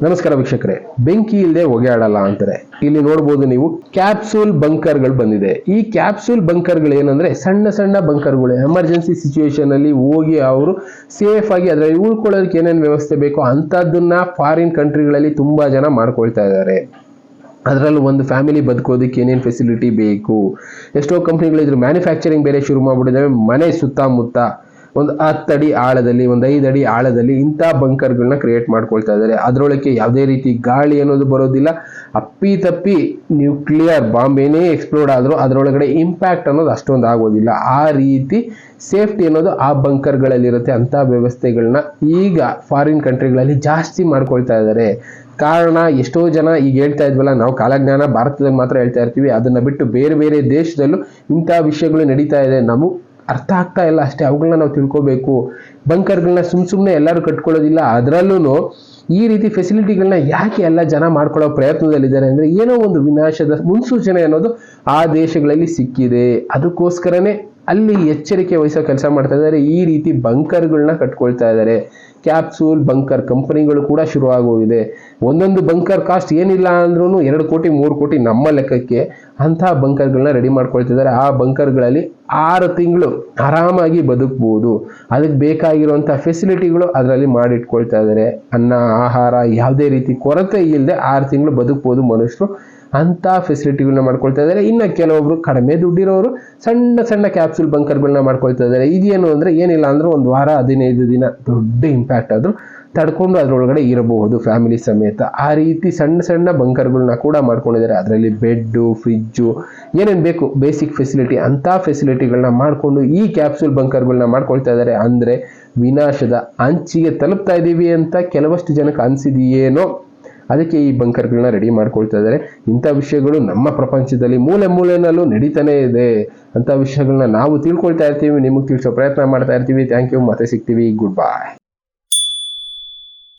ನಮಸ್ಕಾರ ವೀಕ್ಷಕರೇ, ಬೆಂಕಿ ಇಲ್ಲದೆ ಹೊಗೆ ಆಡಲ್ಲ ಅಂತಾರೆ. ಇಲ್ಲಿ ನೋಡಬಹುದು ನೀವು ಕ್ಯಾಪ್ಸೂಲ್ ಬಂಕರ್ಗಳು ಬಂದಿದೆ. ಈ ಕ್ಯಾಪ್ಸೂಲ್ ಬಂಕರ್ಗಳು ಏನಂದ್ರೆ ಸಣ್ಣ ಸಣ್ಣ ಬಂಕರ್ಗಳು. ಎಮರ್ಜೆನ್ಸಿ ಸಿಚುವೇಶನ್ ಅಲ್ಲಿ ಹೋಗಿ ಅವರು ಸೇಫ್ ಆಗಿ ಅದರಲ್ಲಿ ಉಳ್ಕೊಳ್ಳೋದಕ್ಕೆ ಏನೇನು ವ್ಯವಸ್ಥೆ ಬೇಕೋ ಅಂತದನ್ನ ಫಾರಿನ್ ಕಂಟ್ರಿಗಳಲ್ಲಿ ತುಂಬಾ ಜನ ಮಾಡ್ಕೊಳ್ತಾ ಇದ್ದಾರೆ. ಅದರಲ್ಲೂ ಒಂದು ಫ್ಯಾಮಿಲಿ ಬದುಕೋದಕ್ಕೆ ಏನೇನು ಫೆಸಿಲಿಟಿ ಬೇಕು. ಎಷ್ಟೋ ಕಂಪ್ನಿಗಳಿದ್ರು ಮ್ಯಾನುಫ್ಯಾಕ್ಚರಿಂಗ್ ಬೇರೆ ಶುರು ಮಾಡ್ಬಿಟ್ಟಿದ್ದಾವೆ. ಮನೆ ಸುತ್ತಮುತ್ತ ಒಂದು 10 ಅಡಿ ಆಳದಲ್ಲಿ, ಒಂದು 5 ಅಡಿ ಆಳದಲ್ಲಿ ಇಂಥ ಬಂಕರ್ಗಳನ್ನ ಕ್ರಿಯೇಟ್ ಮಾಡ್ಕೊಳ್ತಾ ಇದ್ದಾರೆ. ಅದರೊಳಗೆ ಯಾವುದೇ ರೀತಿ ಗಾಳಿ ಅನ್ನೋದು ಬರೋದಿಲ್ಲ. ಅಪ್ಪಿ ತಪ್ಪಿ ನ್ಯೂಕ್ಲಿಯರ್ ಬಾಂಬ್ ಏನೇ ಎಕ್ಸ್ಪ್ಲೋಡ್ ಆದರೂ ಅದರೊಳಗಡೆ ಇಂಪ್ಯಾಕ್ಟ್ ಅನ್ನೋದು ಅಷ್ಟೊಂದು ಆಗೋದಿಲ್ಲ. ಆ ರೀತಿ ಸೇಫ್ಟಿ ಅನ್ನೋದು ಆ ಬಂಕರ್ಗಳಲ್ಲಿರುತ್ತೆ. ಅಂಥ ವ್ಯವಸ್ಥೆಗಳನ್ನ ಈಗ ಫಾರಿನ್ ಕಂಟ್ರಿಗಳಲ್ಲಿ ಜಾಸ್ತಿ ಮಾಡ್ಕೊಳ್ತಾ ಇದ್ದಾರೆ. ಕಾರಣ ಎಷ್ಟೋ ಜನ ಈಗ ಹೇಳ್ತಾ ಇದ್ವಲ್ಲ, ನಾವು ಕಾಲಜ್ಞಾನ ಭಾರತದಲ್ಲಿ ಮಾತ್ರ ಹೇಳ್ತಾ ಇರ್ತೀವಿ, ಅದನ್ನ ಬಿಟ್ಟು ಬೇರೆ ಬೇರೆ ದೇಶದಲ್ಲೂ ಇಂಥ ವಿಷಯಗಳು ನಡೀತಾ ಇದೆ. ನಮಗೆ ಅರ್ಥ ಆಗ್ತಾ ಇಲ್ಲ ಅಷ್ಟೇ, ಅವುಗಳನ್ನ ನಾವು ತಿಳ್ಕೋಬೇಕು. ಬಂಕರ್ಗಳನ್ನ ಸುಮ್ಮನೆ ಎಲ್ಲರೂ ಕಟ್ಕೊಳ್ಳೋದಿಲ್ಲ. ಅದರಲ್ಲೂ ಈ ರೀತಿ ಫೆಸಿಲಿಟಿಗಳನ್ನ ಯಾಕೆ ಎಲ್ಲ ಜನ ಮಾಡ್ಕೊಳ್ಳೋ ಪ್ರಯತ್ನದಲ್ಲಿದ್ದಾರೆ ಅಂದರೆ, ಏನೋ ಒಂದು ವಿನಾಶದ ಮುನ್ಸೂಚನೆ ಅನ್ನೋದು ಆ ದೇಶಗಳಲ್ಲಿ ಸಿಕ್ಕಿದೆ. ಅದಕ್ಕೋಸ್ಕರನೇ ಅಲ್ಲಿ ಎಚ್ಚರಿಕೆ ವಹಿಸೋ ಕೆಲಸ ಮಾಡ್ತಾ ಇದ್ದಾರೆ. ಈ ರೀತಿ ಬಂಕರ್ಗಳನ್ನ ಕಟ್ಕೊಳ್ತಾ ಇದ್ದಾರೆ. ಕ್ಯಾಪ್ಸೂಲ್ ಬಂಕರ್ ಕಂಪನಿಗಳು ಕೂಡ ಶುರು ಆಗೋಗಿದೆ. ಒಂದೊಂದು ಬಂಕರ್ ಕಾಸ್ಟ್ ಏನಿಲ್ಲ ಅಂದ್ರೂ 2 ಕೋಟಿ 3 ಕೋಟಿ ನಮ್ಮ ಲೆಕ್ಕಕ್ಕೆ ಅಂತಹ ಬಂಕರ್ಗಳನ್ನ ರೆಡಿ ಮಾಡ್ಕೊಳ್ತಿದ್ದಾರೆ. ಆ ಬಂಕರ್ಗಳಲ್ಲಿ 6 ತಿಂಗಳು ಆರಾಮಾಗಿ ಬದುಕಬಹುದು. ಅದಕ್ಕೆ ಬೇಕಾಗಿರುವಂತಹ ಫೆಸಿಲಿಟಿಗಳು ಅದರಲ್ಲಿ ಮಾಡಿಟ್ಕೊಳ್ತಾ ಇದ್ದಾರೆ. ಅನ್ನ ಆಹಾರ ಯಾವುದೇ ರೀತಿ ಕೊರತೆ ಇಲ್ಲದೆ 6 ತಿಂಗಳು ಬದುಕಬಹುದು ಮನುಷ್ಯರು. ಅಂತ ಫೆಸಿಲಿಟಿಗಳನ್ನ ಮಾಡ್ಕೊಳ್ತಾ ಇದ್ದಾರೆ. ಇನ್ನು ಕೆಲವೊಬ್ರು ಕಡಿಮೆ ದುಡ್ಡಿರೋರು ಸಣ್ಣ ಸಣ್ಣ ಕ್ಯಾಪ್ಸೂಲ್ ಬಂಕರ್ಗಳನ್ನ ಮಾಡ್ಕೊಳ್ತಾ ಇದ್ದಾರೆ. ಇದೇನು ಅಂದ್ರೆ ಏನಿಲ್ಲ ಅಂದ್ರೆ 1 ವಾರ 15 ದಿನ ದೊಡ್ಡ ಇಂಪ್ಯಾಕ್ಟ್ ಆದ್ರೂ ತಡ್ಕೊಂಡು ಅದರೊಳಗಡೆ ಇರಬಹುದು ಫ್ಯಾಮಿಲಿ ಸಮೇತ. ಆ ರೀತಿ ಸಣ್ಣ ಸಣ್ಣ ಬಂಕರ್ಗಳನ್ನ ಕೂಡ ಮಾಡ್ಕೊಂಡಿದ್ದಾರೆ. ಅದರಲ್ಲಿ ಬೆಡ್ಡು, ಫ್ರಿಜ್ಜು, ಏನೇನು ಬೇಕು ಬೇಸಿಕ್ ಫೆಸಿಲಿಟಿ, ಅಂತ ಫೆಸಿಲಿಟಿಗಳನ್ನ ಮಾಡಿಕೊಂಡು ಈ ಕ್ಯಾಪ್ಸೂಲ್ ಬಂಕರ್ಗಳನ್ನ ಮಾಡ್ಕೊಳ್ತಾ ಇದ್ದಾರೆ. ಅಂದ್ರೆ ವಿನಾಶದ ಅಂಚಿಗೆ ತಲುಪ್ತಾ ಇದ್ದೀವಿ ಅಂತ ಕೆಲವಷ್ಟು ಜನಕ್ಕೆ ಅನ್ಸಿದೆಯೇನೋ, ಅದಕ್ಕೆ ಈ ಬಂಕರ್ಗಳನ್ನ ರೆಡಿ ಮಾಡ್ಕೊಳ್ತಾ ಇದ್ದಾರೆ. ಇಂಥ ವಿಷಯಗಳು ನಮ್ಮ ಪ್ರಪಂಚದಲ್ಲಿ ಮೂಲೆ ಮೂಲೆನಲ್ಲೂ ನಡೀತಾನೆ ಇದೆ. ಅಂಥ ವಿಷಯಗಳನ್ನ ನಾವು ತಿಳ್ಕೊಳ್ತಾ ಇರ್ತೀವಿ, ನಿಮಗೆ ತಿಳಿಸೋ ಪ್ರಯತ್ನ ಮಾಡ್ತಾ ಇರ್ತೀವಿ. Thank you. ಮತ್ತೆ ಸಿಗ್ತೀವಿ. Good bye.